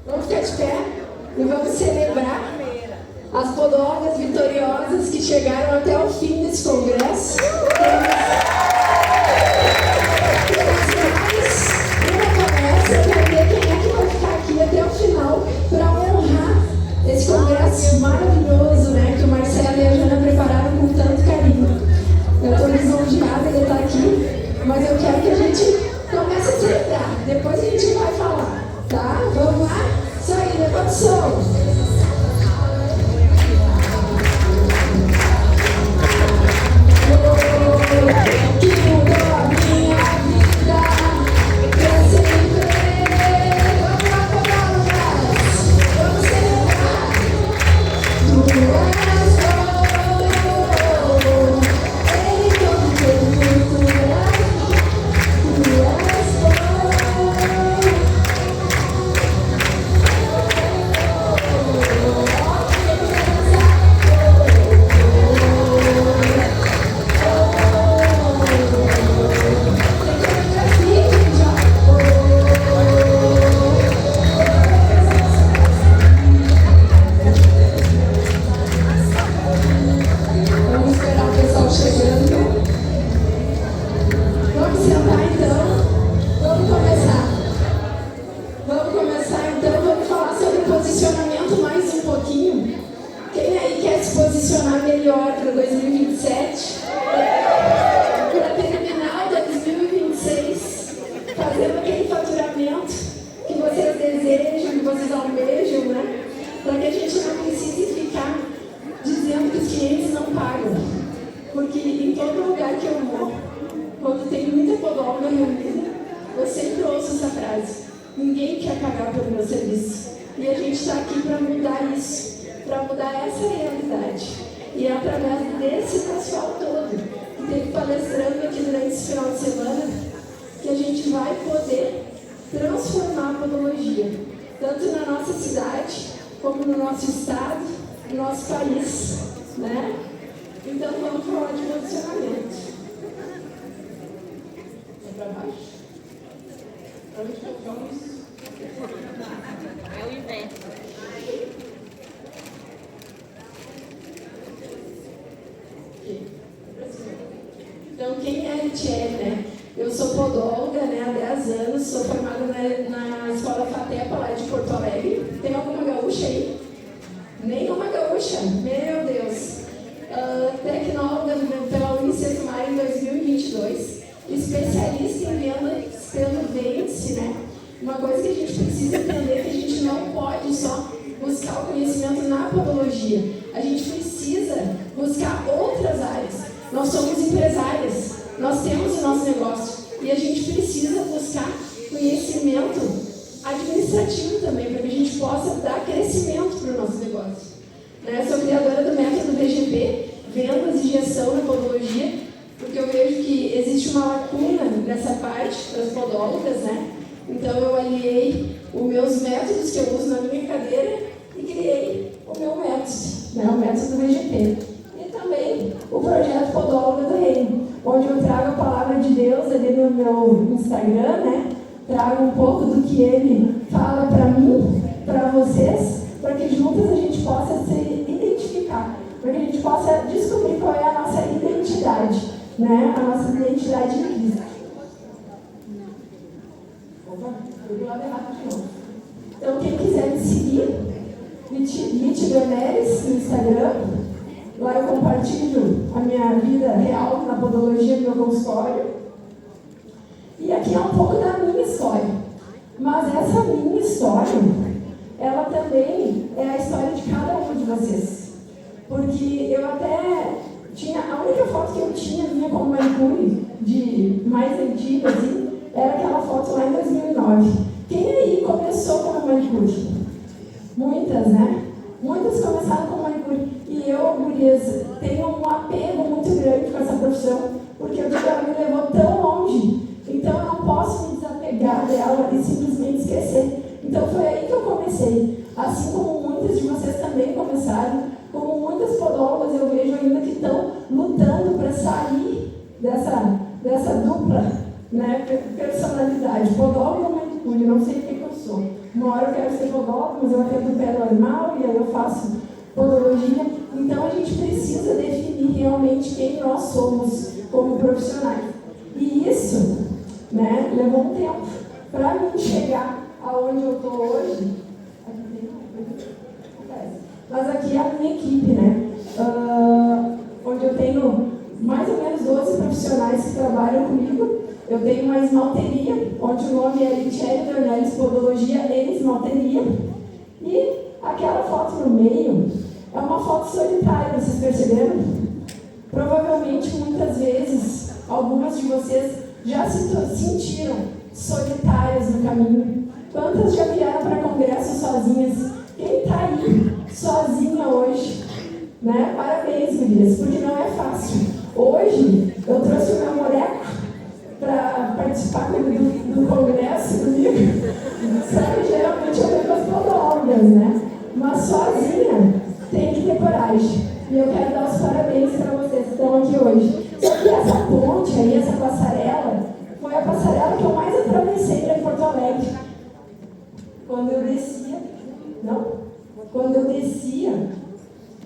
Vamos ficar de pé e vamos celebrar as podólogas vitoriosas que chegaram até o fim desse congresso. Eu quero ver quem é que vai ficar aqui até o final para honrar esse congresso maravilhoso, né, que o Marcelo e a Jana prepararam com tanto carinho. Eu estou lisonjeada de estar aqui, mas eu quero que a gente comece a celebrar. Depois a gente vai falar, tá? Vamos lá? Isso aí, levanta o som. Que mudou a minha vida pra sempre. Vamos lá, podólogas. Vamos celebrar. Tu és bom. Ele todo tempo tu és bom. Vamos esperar o pessoal chegando. Vamos sentar então. Vamos começar. Então. Vamos falar sobre posicionamento mais um pouquinho. Quem aí quer se posicionar melhor para 2027? Para terminar o 2026 fazendo aquele faturamento que vocês desejam, que vocês almejam, né? Para que a gente não precise ficar dizendo que os clientes não pagam. Porque em todo lugar que eu vou, quando tem muita podóloga reunida, eu sempre ouço essa frase: ninguém quer pagar pelo meu serviço. E a gente está aqui para mudar isso, para mudar essa realidade. E é através desse pessoal todo que teve palestrando aqui durante esse final de semana que a gente vai poder transformar a podologia, tanto na nossa cidade, como no nosso estado, no nosso país, né? Então vamos falar de posicionamento. É para baixo? Para onde que vamos? É o inverso. Então, quem é a Etienne, né? Eu sou podóloga, né, há 10 anos, sou formada na Escola FATEPA, lá de Porto Alegre. Tem alguma gaúcha aí? Nenhuma gaúcha? Meu Deus! Tecnóloga pela Unicesumar em 2022, especialista em vendas pelo Vence, né? Uma coisa que a gente precisa entender é que a gente não pode só buscar o conhecimento na podologia. A gente precisa buscar outras áreas. Nós somos empresárias, nós temos o nosso negócio e a gente precisa buscar conhecimento administrativo também, para que a gente possa dar crescimento para o nosso negócio. Eu sou criadora do método VGP, Vendas e Gestão na Podologia, porque eu vejo que existe uma lacuna nessa parte das podólogas, né? Então eu aliei os meus métodos que eu uso na minha cadeira e criei o meu método, né? O método VGP. E também o projeto Podóloga do Reino, onde eu trago a palavra de Deus ali no meu Instagram, né? Trago um pouco do que ele fala para mim, para vocês, para que juntas a gente possa se identificar, para que a gente possa descobrir qual é a nossa identidade, né? A nossa identidade em Cristo. Opa, eu vi lá errado de novo. Então, quem quiser me seguir, Lite Beneres no Instagram, lá eu compartilho a minha vida real na podologia do meu consultório. E aqui é um pouco da minha história. Mas essa minha história, ela também é a história de cada um de vocês. Porque eu até tinha, a única foto que eu tinha minha como manicure, de mais antiga, assim, era aquela foto lá em 2009. Quem aí começou como manicure? Muitas, né? Muitas começaram como manicure. E eu, gurias, tenho um apego muito grande com essa profissão, porque eu digo, ela me levou tão longe. Então eu não posso me desapegar dela e simplesmente esquecer. Então foi aí que eu comecei. Assim como muitas de vocês também começaram, como muitas podólogas eu vejo ainda que estão lutando para sair dessa dupla, né, personalidade. Podóloga ou manicure, não sei o que eu sou. Uma hora eu quero ser podóloga, mas eu atendo o pé normal e aí eu faço podologia. Então a gente precisa definir realmente quem nós somos como profissionais. E isso, né, levou um tempo para mim chegar aonde eu estou hoje. Mas aqui é a minha equipe, né? Onde eu tenho mais ou menos 12 profissionais que trabalham comigo. Eu tenho uma esmalteria, onde o nome é Lichele Dornelles Podologia e Esmalteria. E aquela foto no meio é uma foto solitária, vocês perceberam? Provavelmente, muitas vezes, algumas de vocês já se sentiram solitárias no caminho. Quantas já vieram para congresso sozinhas? Quem está aí sozinha hoje? Né? Parabéns, gurias, porque não é fácil. Hoje, eu trouxe o meu moleco para participar do congresso comigo. Sabe, geralmente eu venho com as podólogas, né? Mas sozinha tem que ter coragem. E eu quero dar os parabéns para vocês que estão aqui hoje. Só que essa ponte aí, essa passarela, foi a passarela que eu mais atravessei para Porto Alegre. Quando eu descia,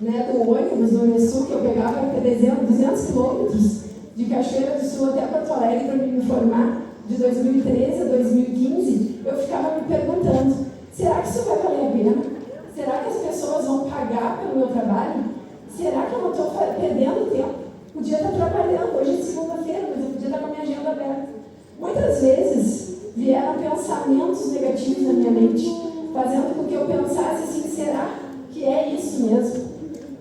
né, do ônibus do Unesul, que eu pegava 200 quilômetros de Cachoeira do Sul até Porto Alegre para me formar, de 2013 a 2015, eu ficava me perguntando, será que isso vai valer a pena? Será que as pessoas vão pagar pelo meu trabalho? Será que eu não estou perdendo tempo? Podia estar trabalhando, hoje é segunda-feira, mas eu podia estar com a minha agenda aberta. Muitas vezes vieram pensamentos negativos na minha mente, fazendo com que eu pensasse assim, será que é isso mesmo?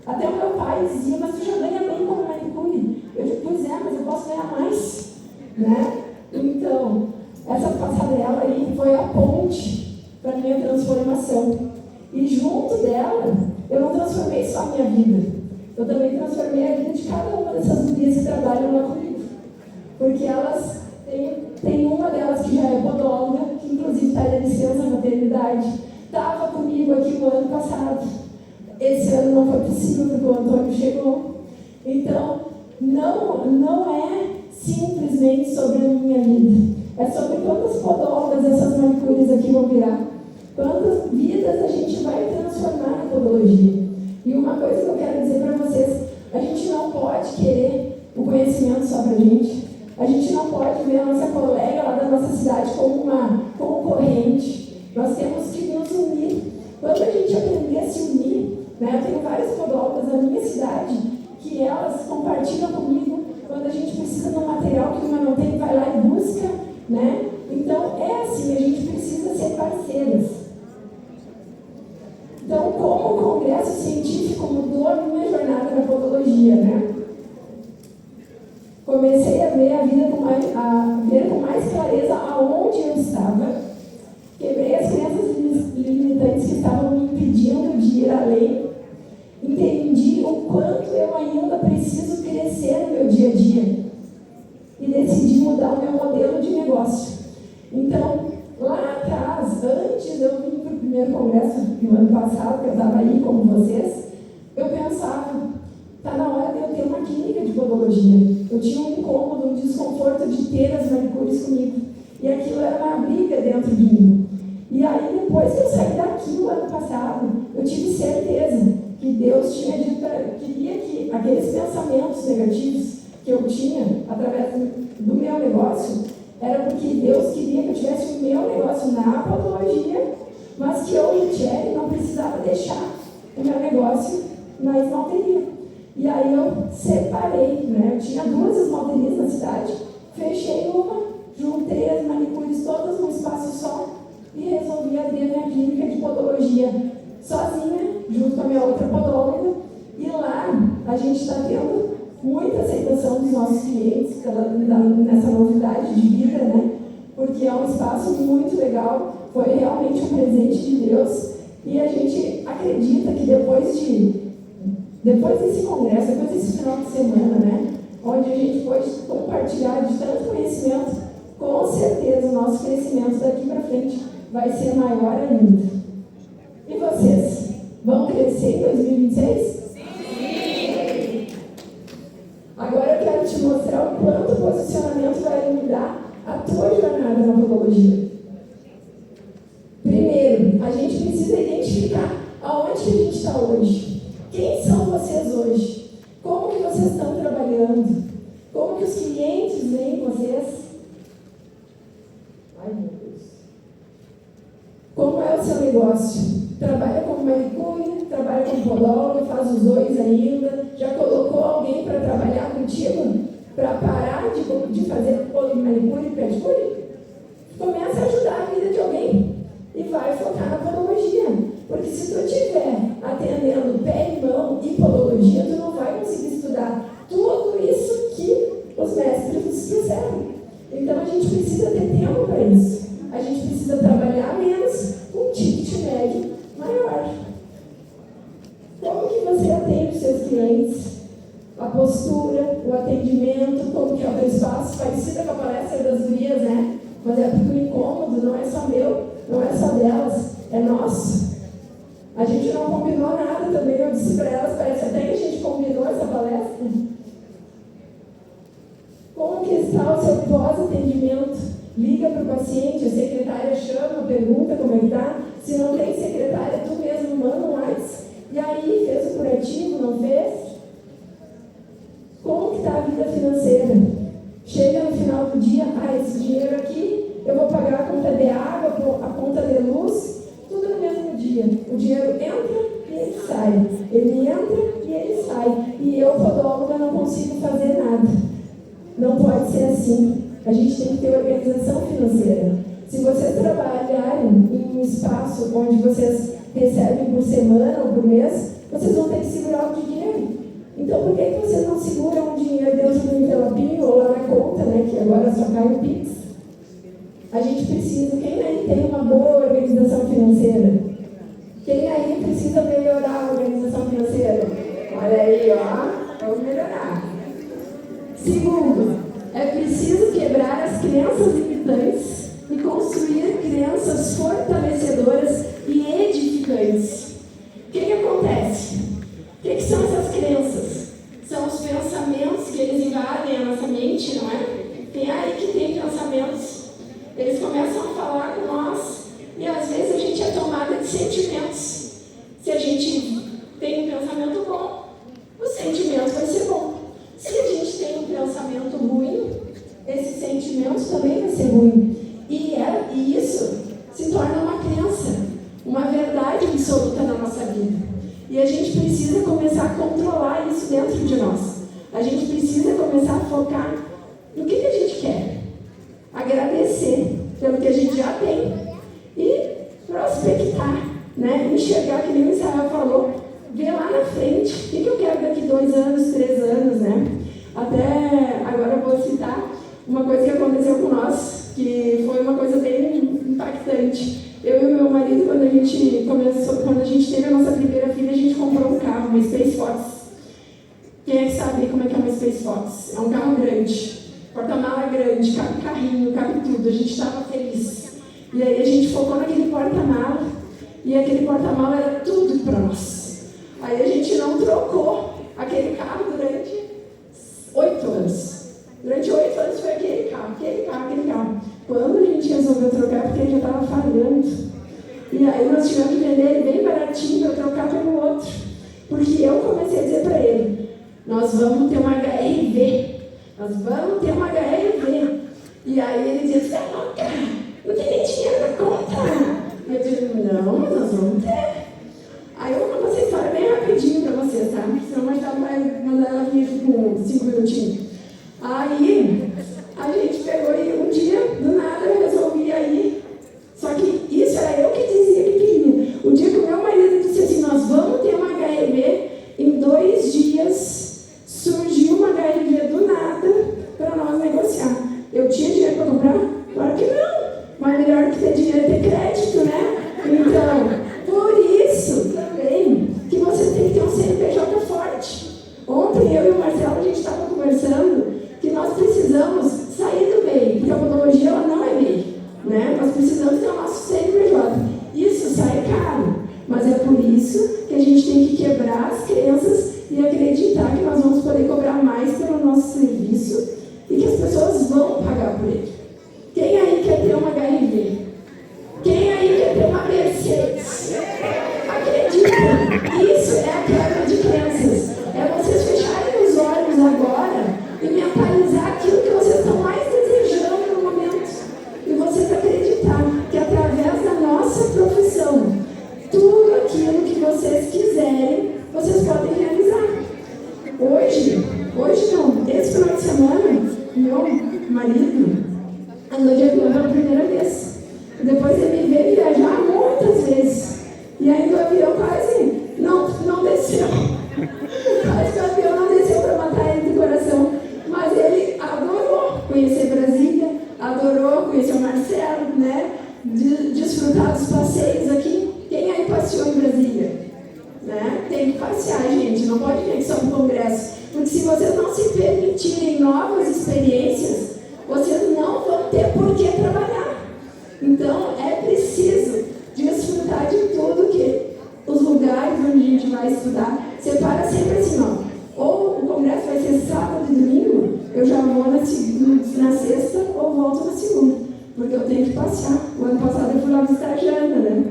Até o meu pai dizia, mas tu já ganha bem como manicure. Eu digo, pois é, mas eu posso ganhar mais, né? Então, essa passarela aí foi a ponte para a minha transformação. E junto dela, eu não transformei só a minha vida. Eu também transformei a vida de cada uma dessas gurias que trabalham lá comigo. Porque elas tem uma delas que já é podóloga, que inclusive está em licença maternidade. Estava comigo aqui no ano passado. Esse ano não foi possível porque o Antônio chegou. Então, não é simplesmente sobre a minha vida. É sobre quantas podólogas essas manicures aqui vão virar. Quantas vidas a gente vai transformar na podologia. E uma coisa que eu quero dizer para vocês, a gente não pode querer o conhecimento só para a gente. A gente não pode ver a nossa colega lá da nossa cidade como uma concorrente. Nós temos que nos unir. Quando a gente aprender a se unir, né, eu tenho várias podólogas na minha cidade que elas compartilham comigo quando a gente precisa de um material que uma não tem, vai lá e busca, né? Então, é assim, a gente precisa ser parceiras. Então, como o Congresso Científico mudou a minha jornada na podologia, né? Comecei a ver a vida com mais clareza aonde eu estava. Quebrei as crenças limitantes que estavam me impedindo de ir além. Entendi o quanto eu ainda preciso crescer no meu dia a dia. E decidi mudar o meu modelo de negócio. Então, lá atrás, antes de eu vir para o primeiro congresso no ano passado, que eu estava aí como vocês, eu pensava, está na hora de eu ter uma clínica de podologia. Eu tinha um incômodo, um desconforto de ter as manicures comigo. E aquilo era uma briga dentro de mim. E aí, depois que eu saí daqui no ano passado, eu tive certeza que Deus tinha dito, queria que aqueles pensamentos negativos que eu tinha através do meu negócio, era porque Deus queria que eu tivesse o meu negócio na podologia, mas que eu, Lichele, não precisava deixar o meu negócio na esmalteria. E aí eu separei, né? Eu tinha 2 esmalterias na cidade, fechei uma, juntei as manicures todas num espaço só e resolvi abrir a minha clínica de podologia sozinha, junto com a minha outra podóloga. E lá a gente está tendo muita aceitação dos nossos clientes nessa novidade de vida, né? Porque é um espaço muito legal, foi realmente um presente de Deus. E a gente acredita que depois desse congresso, depois desse final de semana, né, onde a gente pode compartilhar de tanto conhecimento, com certeza o nosso crescimento daqui para frente vai ser maior ainda. E vocês, vão crescer em 2026? Sim! Agora eu quero te mostrar o quanto o posicionamento vai mudar a tua jornada na podologia. Primeiro, isso nem vocês? Ai, meu Deus. Como é o seu negócio? Trabalha como manicure, trabalha como podólogo, faz os dois ainda? Já colocou alguém para trabalhar contigo? Para parar de fazer manicure e pedicure? Começa a ajudar a vida de alguém e vai focar na podologia. Porque se tu estiver atendendo pé e mão e podologia, tu não vai conseguir estudar tudo isso que os mestres nos trouxeram. Então a gente precisa ter tempo para isso. A gente precisa trabalhar menos com um ticket médio maior. Como que você atende os seus clientes? A postura, o atendimento, como que é o teu espaço, parecida com a palestra das gurias, né? Mas é porque o incômodo não é só meu, não é só delas, é nosso. A gente não combinou nada também, eu disse para elas, parece até que a gente combinou essa palestra. Como que está o seu pós-atendimento? Liga para o paciente, a secretária chama, pergunta como é que está. Se não tem secretária, tu mesmo manda um WhatsApp. E aí, fez o curativo, não fez? Como que está a vida financeira? Chega no final do dia, esse dinheiro aqui, eu vou pagar a conta de água, a conta de luz, tudo no mesmo dia. O dinheiro entra e ele sai. Ele entra e ele sai. E eu, podóloga, não consigo fazer nada. Não pode ser assim. A gente tem que ter organização financeira. Se vocês trabalharem em um espaço onde vocês recebem por semana ou por mês, vocês vão ter que segurar o dinheiro. Então, por que vocês não seguram o dinheiro dentro do envelopinho ou lá na conta, né, que agora só cai o Pix? A gente precisa, quem aí tem uma boa organização financeira? Quem aí precisa melhorar a organização financeira? Olha aí, ó, vamos melhorar. Segundo, é preciso quebrar as crenças limitantes e construir crenças fortalecedoras e edificantes. O que acontece? O que são essas crenças? São os pensamentos que eles invadem a nossa mente, não é? Tem aí que tem pensamentos. Eles começam a falar com nós e às vezes a gente é tomada de sentimentos. Se a gente tem um pensamento bom, o sentimento vai ser bom. Se a gente tem um pensamento ruim, esse sentimento também vai ser ruim. E isso se torna uma crença, uma verdade absoluta na nossa vida. E a gente precisa começar a controlar isso dentro de nós. A gente precisa começar a focar no que a gente quer. Agradecer pelo que a gente já tem e prospectar, né? Enxergar, que nem o Israel falou, ver lá na frente, o que eu quero daqui 2 anos, 3 anos, né? Até agora eu vou citar uma coisa que aconteceu com nós, que foi uma coisa bem impactante. Eu e o meu marido, quando a gente teve a nossa primeira filha, a gente comprou um carro, uma Space Fox. Quem é que sabe como é que é uma Space Fox? É um carro grande, porta-mala grande, cabe carrinho, cabe tudo. A gente estava feliz. E aí a gente focou naquele porta-mala, e aquele porta-mala era tudo para nós. Aí a gente não trocou aquele carro durante 8 anos. Durante 8 anos foi aquele carro. Quando a gente resolveu trocar, porque ele já estava falhando. E aí nós tivemos que vender ele bem baratinho para trocar pelo outro. Porque eu comecei a dizer para ele, nós vamos ter uma HRV. Nós vamos ter uma HRV. E aí ele dizia, você é louca? Não tem nem dinheiro na conta. E eu disse, não, mas nós vamos ter. Aí eu vou contar essa história bem rapidinho para vocês, tá? Senão mais tarde vai mandar ela vir com 5 minutinhos. Aí a gente pegou e um dia, do nada, eu resolvi ir. Só que isso era eu que dizia que queria. O dia que o meu marido disse assim, nós vamos ter uma HRV, em 2 dias surgiu uma HRV do nada para nós negociar. Eu tinha dinheiro para comprar? Claro que não. Mas melhor que ter dinheiro é ter crédito, né? Então, por isso também que você tem que ter um CNPJ forte. Ontem eu e o Marcelo, a gente estava conversando que nós precisamos sair do MEI, porque a podologia ela não é MEI, né? Nós precisamos ter o nosso CNPJ. Isso sai caro, mas é por isso que a gente tem que quebrar as crenças e acreditar que nós vamos poder cobrar mais pelo nosso serviço e que as pessoas vão pagar por ele. Quem aí quer ter uma HRV? Quem aí quer ter uma Mercedes? Acredita, isso é a quebra de crenças. É vocês fecharem os olhos agora e mentalizar aquilo que vocês estão passeou em Brasília? Né? Tem que passear, gente, não pode vir só para o congresso. Porque se vocês não se permitirem novas experiências, vocês não vão ter por que trabalhar. Então, é preciso desfrutar de tudo que os lugares onde a gente vai estudar. Separa sempre assim, ó. Ou o congresso vai ser sábado e domingo, eu já vou na sexta ou volto na segunda, porque eu tenho que passear. O ano passado eu fui lá visitar a Jana, né?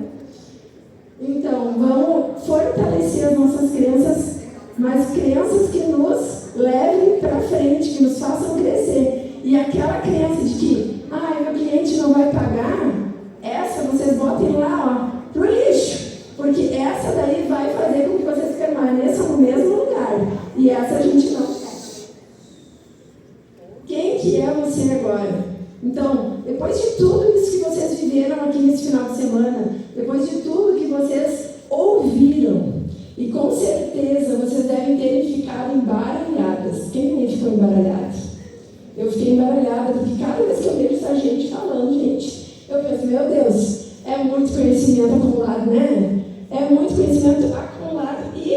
Então, vamos fortalecer as nossas crenças, mas crenças que nos levem para frente, que nos façam crescer. E aquela crença de que, meu cliente não vai pagar, essa vocês botem lá, ó, pro lixo, porque essa daí vai fazer com que vocês permaneçam no mesmo lugar. E essa a gente não quer. Quem que é você agora? Então, depois de tudo isso que vocês viveram aqui nesse final de semana, depois de tudo que vocês ouviram, e com certeza vocês devem ter ficado embaralhadas. Quem aí ficou embaralhado? Eu fiquei embaralhada, porque cada vez que eu vejo essa gente falando, gente, eu penso, meu Deus, é muito conhecimento acumulado, né? É muito conhecimento acumulado e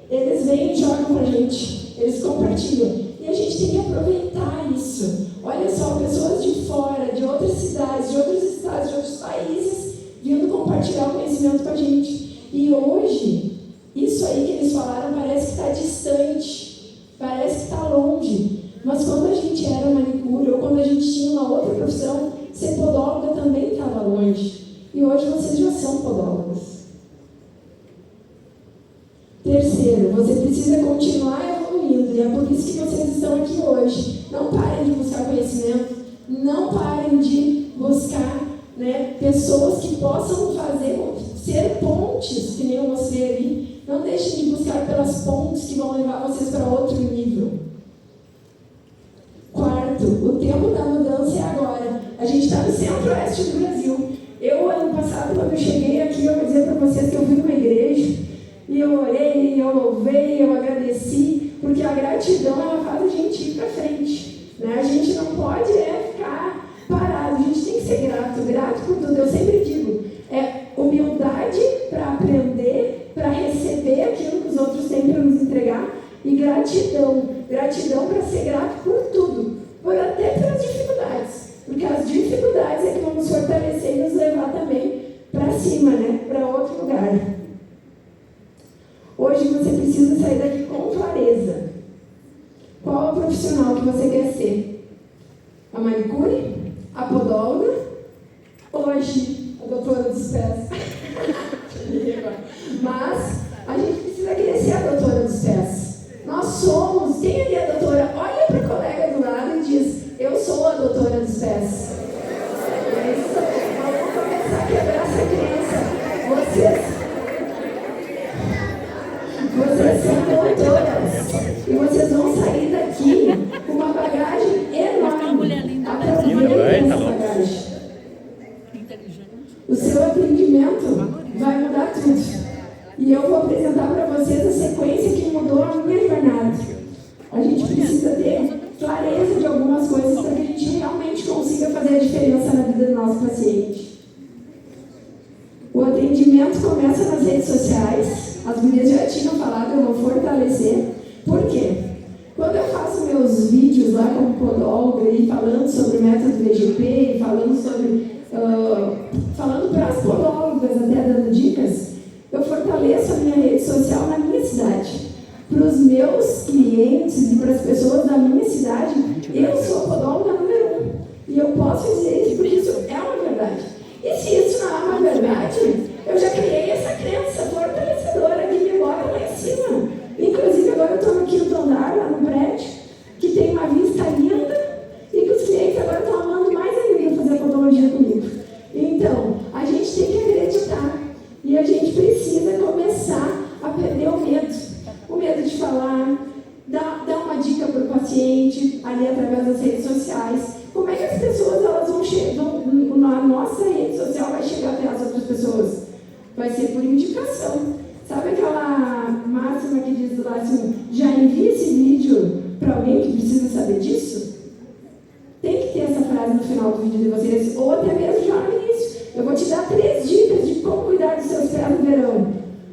eles vêm e jogam pra gente, eles compartilham. E a gente tem que aproveitar isso. Olha só, pessoas de fora, de outras cidades, de outros estados, de outros países, vindo compartilhar o conhecimento com a gente. E hoje, isso aí que eles falaram parece que está distante, parece que está longe. Mas quando a gente era manicure, ou quando a gente tinha uma outra profissão, ser podóloga também estava longe. E hoje vocês já são podólogas. Terceiro, você precisa continuar evoluindo, e é por isso que vocês estão aqui hoje. Não parem de buscar conhecimento, não parem de buscar, pessoas que possam ser pontes, que nem eu mostrei ali. Não deixem de buscar pelas pontes que vão levar vocês para outro nível. Quarto, o tempo da mudança é agora. A gente está no centro-oeste do Brasil. Eu, ano passado, quando eu cheguei aqui, eu vou dizer para vocês que eu fui numa igreja, e eu orei, eu louvei, eu agradeci, porque a gratidão, ela faz a gente ir para frente. Né? A gente não pode ficar parado, a gente tem que ser grato por tudo. Eu sempre digo, humildade para aprender, para receber aquilo que os outros têm para nos entregar, e gratidão para ser grato por tudo, até pelas dificuldades, porque as dificuldades é que vão nos fortalecer e nos levar também para cima, para outro lugar. Hoje você precisa sair daqui com clareza. Qual é o profissional que você quer ser? A manicure? A podóloga? Hoje, a doutora dos pés. Mas a gente precisa querer ser a doutora dos pés. Nós somos. Quem ali é a doutora? Olha para o colega do lado e diz, eu sou a doutora dos pés. É isso. Vamos começar a quebrar essa crença. Vocês são doutoras. E vocês vão sair daqui com uma bagagem enorme. Aproveitem essa bagagem. O seu atendimento vai mudar tudo. E eu vou apresentar para vocês a sequência que mudou a minha jornada. A gente precisa ter clareza de algumas coisas para que a gente realmente consiga fazer a diferença na vida do nosso paciente. O atendimento começa nas redes sociais. As gurias já tinham falado, eu vou fortalecer. Por quê? Quando eu faço meus vídeos lá como podóloga e falando sobre o método VGP, falando para as podólogas, até dando dicas, eu fortaleço a minha rede social na minha cidade. Para os meus clientes e para as pessoas da minha cidade, eu sou a podóloga número 1. E eu posso dizer isso porque isso é uma verdade. E se isso não é uma verdade, eu já criei essa crença fortalecedora que me bota lá em cima. Inclusive, agora eu estou no quinto andar, lá no prédio, que tem uma vista linda e que os clientes agora estão amando mais ainda fazer podologia comigo. Então, a gente tem que acreditar e a gente precisa começar a perder o medo. O medo de falar, dar uma dica para o paciente, ali através das redes sociais. Como é que as pessoas vão chegar, a nossa rede social vai chegar até as outras pessoas? Vai ser por indicação. Sabe aquela máxima que diz lá assim, já envie esse vídeo para alguém que precisa saber disso? Tem que ter essa frase no final do vídeo de vocês, ou até mesmo já no início. Eu vou te dar 3 dicas de como cuidar dos seus pés no verão.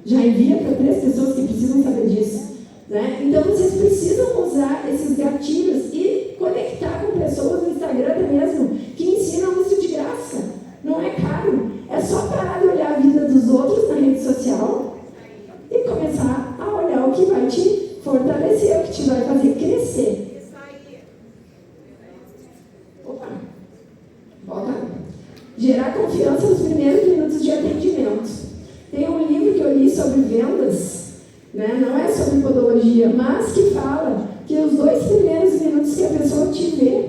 Já envia para 3 pessoas que precisam saber disso. Né? Então, vocês precisam usar esses gatilhos e conectar com pessoas no Instagram até mesmo, que ensinam isso de graça. Não é caro. É só parar de olhar a vida dos outros na rede social e começar a olhar o que vai te fortalecer, o que te vai fazer crescer. Opa! Volta. Gerar confiança nos primeiros minutos de atendimento. Tem um livro que eu li sobre vendas, né? Não é sobre podologia, mas que fala que os 2 primeiros minutos que a pessoa te vê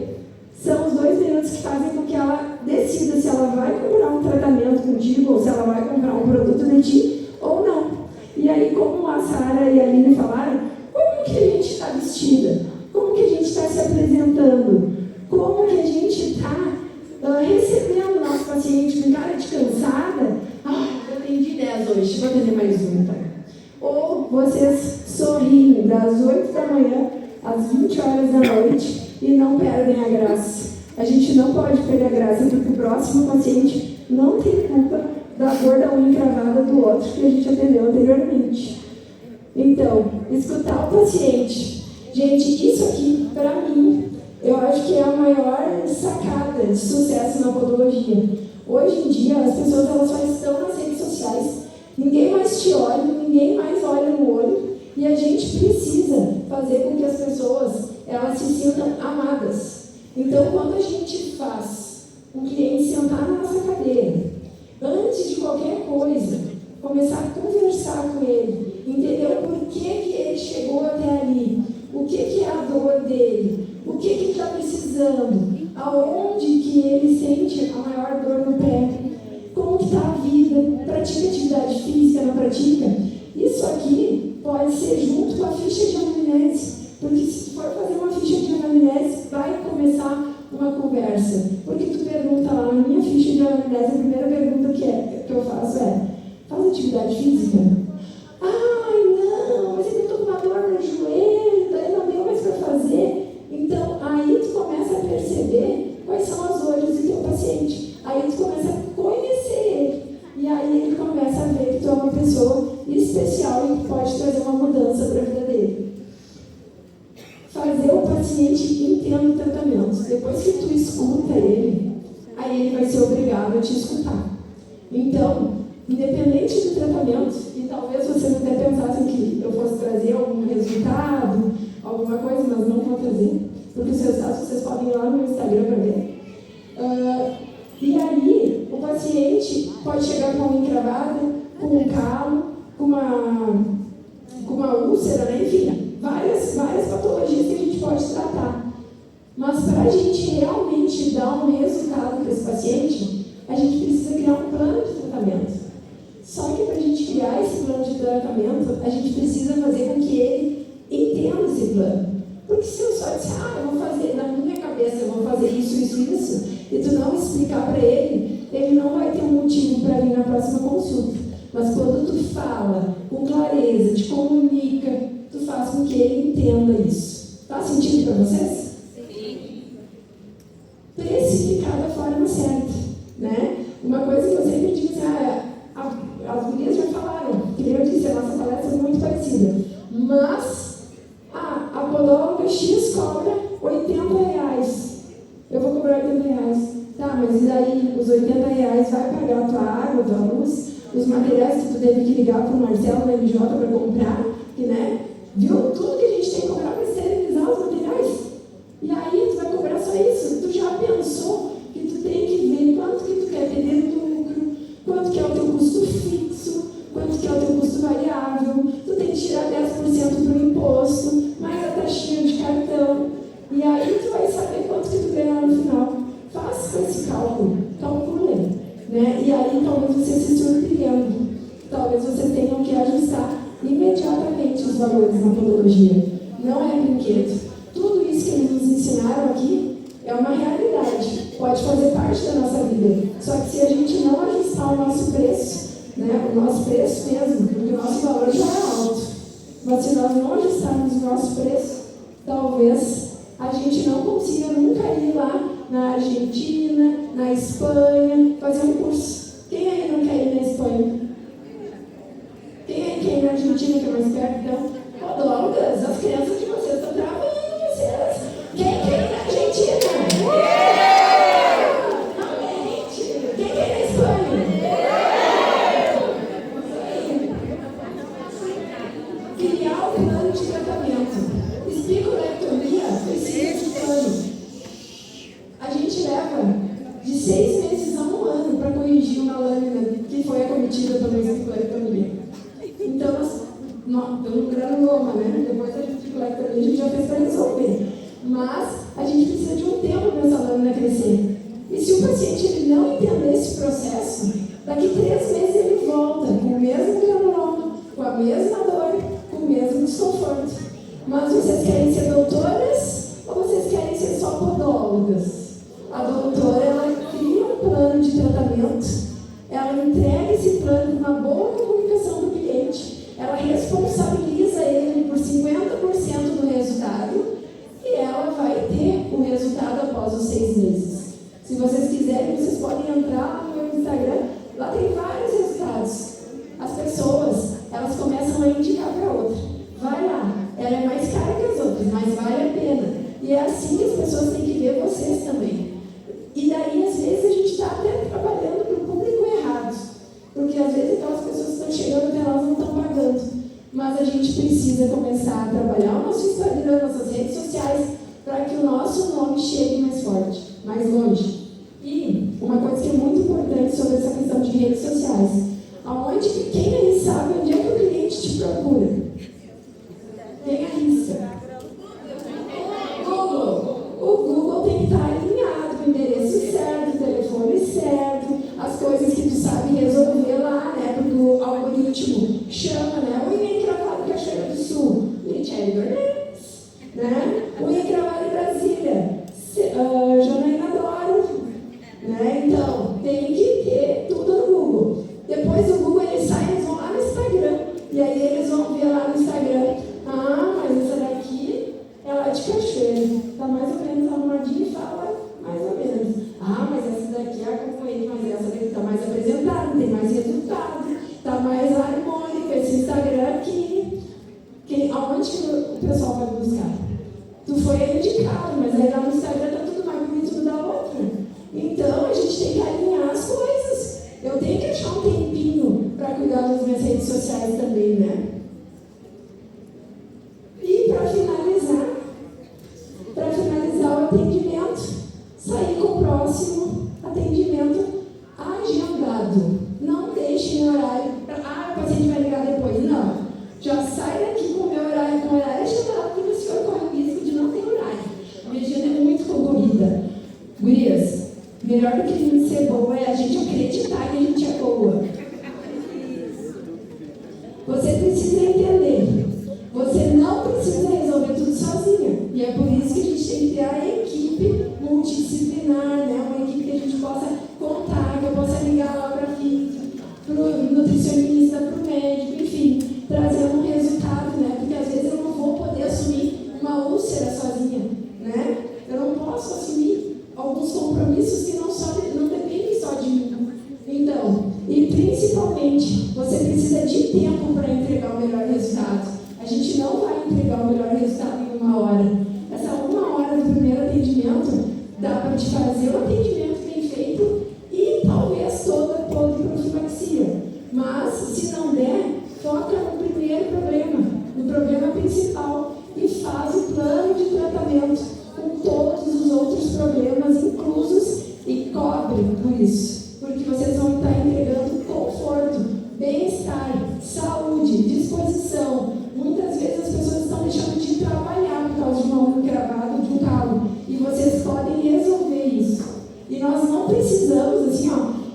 são os 2 minutos que fazem com que ela decida se ela vai comprar um tratamento contigo ou se ela vai comprar um produto de ti ou não. E aí, como a Sara e a Aline falaram, como que a gente está vestida? Como que a gente está se apresentando? Como que a gente está recebendo o nosso paciente com cara de cansada? Eu atendi 10 hoje, vou atender mais um, tá? Ou vocês sorriem das 8 da manhã às 20 horas da noite e não perdem a graça. A gente não pode perder a graça porque o próximo paciente não tem culpa da dor da unha encravada do outro que a gente atendeu anteriormente. Então, escutar o paciente. Gente, isso aqui, para mim, eu acho que é a maior sacada de sucesso na podologia. Hoje em dia, as pessoas elas só estão nas redes sociais, ninguém mais te olha, ninguém mais olha no olho, e a gente precisa fazer com que as pessoas elas se sintam amadas. Então, quando a gente faz um cliente sentar na nossa cadeira, antes de qualquer coisa, começar a conversar com ele, entender o porquê que ele chegou até ali, o que é a dor dele, o que ele está precisando, aonde que ele sente a maior dor no pé, como que está a vida, pratica atividade física, não pratica. Isso aqui pode ser junto com a ficha de anamnese, porque se tu for fazer uma ficha de anamnese, vai começar uma conversa. Porque tu pergunta lá na minha ficha de anamnese, a primeira pergunta que eu faço é: faz atividade física? Ai, não, mas eu estou com uma dor no joelho, daí não deu mais para fazer. Então, aí tu começa a perceber quais são as dores do teu paciente. Aí tu começa a conhecer ele. E aí ele começa a ver que tu é uma pessoa especial e que pode trazer uma mudança para a vida dele. Fazer o paciente entender o tratamento. Depois que tu escuta ele, aí ele vai ser obrigado a te escutar. Então, independente do tratamento, e talvez vocês até pensassem que eu fosse trazer algum resultado, alguma coisa, mas não vou trazer, porque os resultados vocês podem ir lá no meu Instagram para ver. E aí, o paciente pode chegar com uma encravada, com um calo, com uma úlcera, né? Enfim, várias patologias que a gente pode tratar. Mas para a gente realmente dar um resultado para esse paciente, a gente precisa criar um plano de tratamento. Só que para a gente criar esse plano de tratamento, a gente precisa fazer com que ele entenda esse plano. Porque se eu só disser, eu vou fazer, na minha cabeça, eu vou fazer isso, e tu não explicar para ele, ele não vai ter um motivo para vir na próxima consulta. Mas quando tu fala com clareza, te comunica, tu faz com que ele entenda isso. Faz sentido para vocês? Sim. Precificar da forma certa, né? Uma coisa que eu sempre digo as gurias já falaram, que eu disse, a nossa palestra é muito parecida, mas a podóloga X cobra R$80. Eu vou cobrar R$80. Tá, mas e daí os R$80 vai pagar a tua água, a tua luz, os materiais que tu teve que ligar para o Marcelo da MJ para comprar, que, né? Viu? Tudo que a gente tem que cobrar para esterilizar os materiais. E aí tu vai cobrar só isso. Tu já pensou que tu tem que ver quanto que tu quer ter de lucro, quanto que é o teu custo fixo, quanto que é o teu custo variável, tu tem que tirar 10% para o imposto, mais a taxinha de cartão, e aí tu vai saber quanto que tu ganha no final. Faça esse cálculo, calcule, né? E aí talvez você se surpreenda, talvez vocês tenham que ajustar imediatamente os valores na podologia. Não é brinquedo. Tudo isso que eles nos ensinaram aqui é uma realidade, pode fazer parte da nossa vida. Só que se a gente não ajustar o nosso preço, né, o nosso preço mesmo, porque o nosso valor já é alto, mas se nós não ajustarmos o nosso preço, talvez a gente não consiga nunca ir lá na Argentina, na Espanha, fazer um curso. aqui aí na Argentina, que é mais perto, então, podólogas, as crianças de vocês estão travando vocês. Quem é na Argentina? Realmente. Quem é na Espanha? Criar um plano de tratamento. Espirolectomia precisa de plano. A gente leva de 6 meses a 1 ano para corrigir uma lâmina que foi acometida pela espirolectomia. Então, nós estamos no granuloma, né? Depois da espirolectomia a gente já fez para resolver. Mas a gente precisa de um tempo para essa lâmina crescer. E se o paciente ele não entender esse processo, daqui 3 meses ele volta com o mesmo granuloma, com a mesma dor, com o mesmo desconforto. Mas vocês querem ser doutoras ou vocês querem ser só podólogas? A doutora, ela cria um plano de tratamento, ela entrega esse plano com uma boa comunicação do cliente, ela responsabiliza ele por 50% do resultado e ela vai ter o resultado após os 6 meses. Se vocês quiserem, vocês podem entrar no meu Instagram, lá tem vários resultados. As pessoas, elas começam a indicar para outra. Vai lá, ela é mais cara que as outras, mas vale a pena. E é assim que as pessoas têm que ver vocês também. E daí, às vezes, a gente está até trabalhando para o público errado. Porque, às vezes, aquelas pessoas que estão chegando até elas não estão pagando. Mas a gente precisa começar a trabalhar o nosso Instagram, nossas redes sociais, para que o nosso nome chegue mais forte, mais longe. E uma coisa que é muito importante sobre essa questão de redes sociais. Quem aí sabe onde é que o cliente te procura? Quem arrisca? Google. O Google tem que estar alinhado com o endereço certo, o telefone certo, as coisas que tu sabe resolver lá, né? Porque o algoritmo chama, né? Unha encravada em Cachoeira do Sul, Michele Dornelles, né? Unha encravada em Brasília, Janaína Doro, né? Então, tem que ter tudo no Google. Depois do Google eles saem, eles vão lá no Instagram. E aí eles vão ver lá no Instagram, mas essa daqui é lá de Cachoeira. Está mais ou menos arrumadinha e fala mais ou menos. Mas essa daqui é a concorrente, mas essa daqui está mais apresentada, tem mais resultado, está mais harmônica. Esse Instagram aqui. Aonde que o pessoal vai buscar? Tu foi indicado, mas aí lá no Instagram está tudo mais bonito do da outra. Então a gente tem que alinhar as coisas. Eu tenho que achar um tempinho para cuidar das minhas redes sociais também, né? E para finalizar o atendimento, sair com o próximo atendimento agendado. Não deixe no horário, o paciente vai ligar depois. Não. Já sai daqui com o meu horário, com o horário agendado, porque o senhor corre o risco de não ter horário. A minha agenda é muito concorrida. Gurias, melhor do que a gente ser boa é a gente acreditar que a gente é boa. Você precisa entender. Você não precisa resolver tudo sozinha. E é por isso que a gente tem que ter a equipe multidisciplinar, né? Uma equipe que a gente possa contar, que eu possa ligar lá para a física, para o nutricionista, para o médico, enfim, trazendo um resultado, né? Porque às vezes eu não vou poder assumir uma úlcera sozinha, né? Eu não posso assumir alguns compromissos que não dependem só de mim. Então, e principalmente, você precisa de tempo para entregar o melhor resultado. A gente não vai entregar o melhor resultado em 1 hora. Essa 1 hora do primeiro atendimento dá para te fazer o atendimento bem feito e talvez toda a poliprofilaxia. Mas, se não der, foca no primeiro problema, no problema principal e faz o plano de tratamento com todos os outros problemas inclusos e cobre por isso. Porque vocês vão estar entregando conforto, bem-estar, saúde, disposição. Muitas vezes as pessoas estão deixando de trabalhar por causa de uma unha encravada ou de um calo. E vocês podem resolver isso. E nós não precisamos, assim,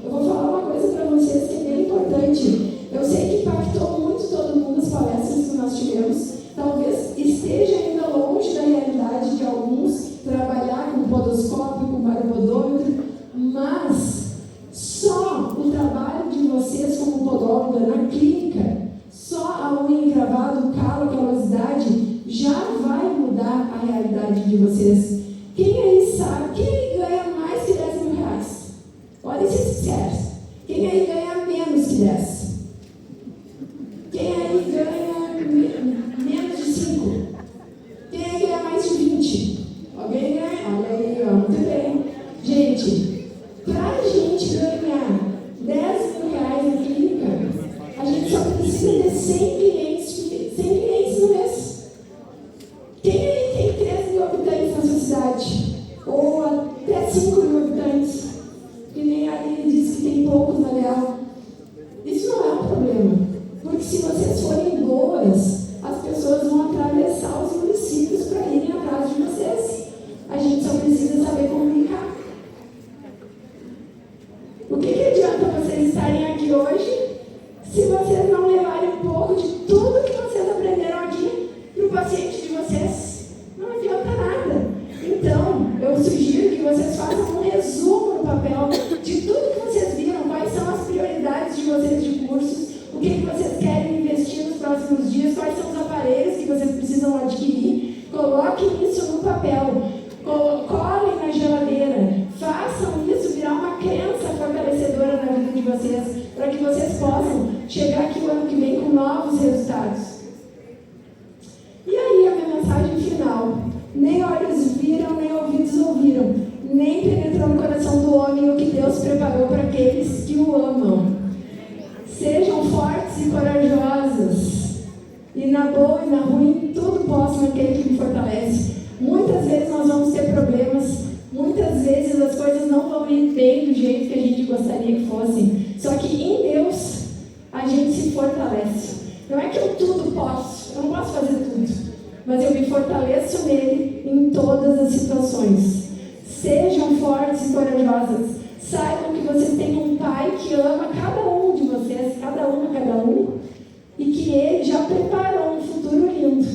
eu vou falar uma coisa para vocês que é bem importante. Eu sei que impactou muito todo mundo as palestras que nós tivemos. Talvez esteja ainda longe da realidade de alguns trabalhar com podoscópio, com barbodômetro, mas só o trabalho de vocês como podóloga na clínica, só a unha encravada, o 100 clientes no mês. Quem aí tem 3 mil habitantes na sua cidade? Ou até 5 mil habitantes? Que nem a Aline disse que tem poucos na Leal. Isso não é um problema. Porque se vocês forem boas, as pessoas vão atravessar os municípios para irem atrás de vocês. A gente só precisa saber comunicar. O que adianta vocês estarem aqui hoje se vocês não levarem um pouco de tudo que vocês aprenderam aqui para o paciente de vocês? Não adianta nada. Então, eu sugiro que vocês façam um resumo no papel de tudo que vocês viram, quais são as prioridades de vocês de cursos, o que vocês querem investir nos próximos dias, quais são os aparelhos que vocês precisam adquirir. Coloquem isso no papel, colhem na geladeira, façam isso virar uma crença fortalecedora na vida de vocês, para que vocês possam chegar aqui o ano que vem com novos resultados. E aí a minha mensagem final: nem olhos viram, nem ouvidos ouviram, nem penetrou no coração do homem o que Deus preparou para aqueles que o amam. Sejam fortes e corajosas, e na boa e na ruim, tudo posso naquele que me fortalece. Muitas vezes nós vamos ter problemas, muitas vezes as coisas não vão ir bem do jeito que a gente gostaria que fossem. Só que em Deus a gente se fortalece. Não é que eu tudo posso, eu não posso fazer tudo, mas eu me fortaleço nele em todas as situações. Sejam fortes e corajosas. Saibam que vocês têm um Pai que ama cada um de vocês, cada um, e que Ele já preparou um futuro lindo.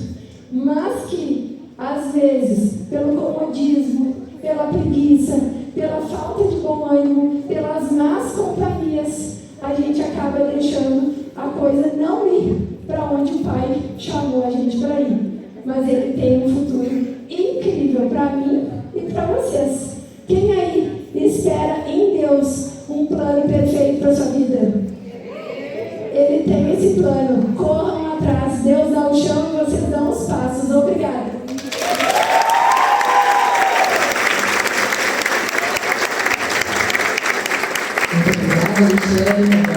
Mas que, às vezes, pelo comodismo, pela preguiça, pela falta de bom ânimo, pelas más companhias, a gente acaba deixando a coisa não ir para onde o Pai chamou a gente para ir. Mas Ele tem um futuro incrível para mim e para vocês. Quem aí espera em Deus um plano perfeito para a sua vida? Ele tem esse plano. Corram atrás. Deus dá o chão e vocês dão os passos. Obrigada. Muito obrigada, Michele.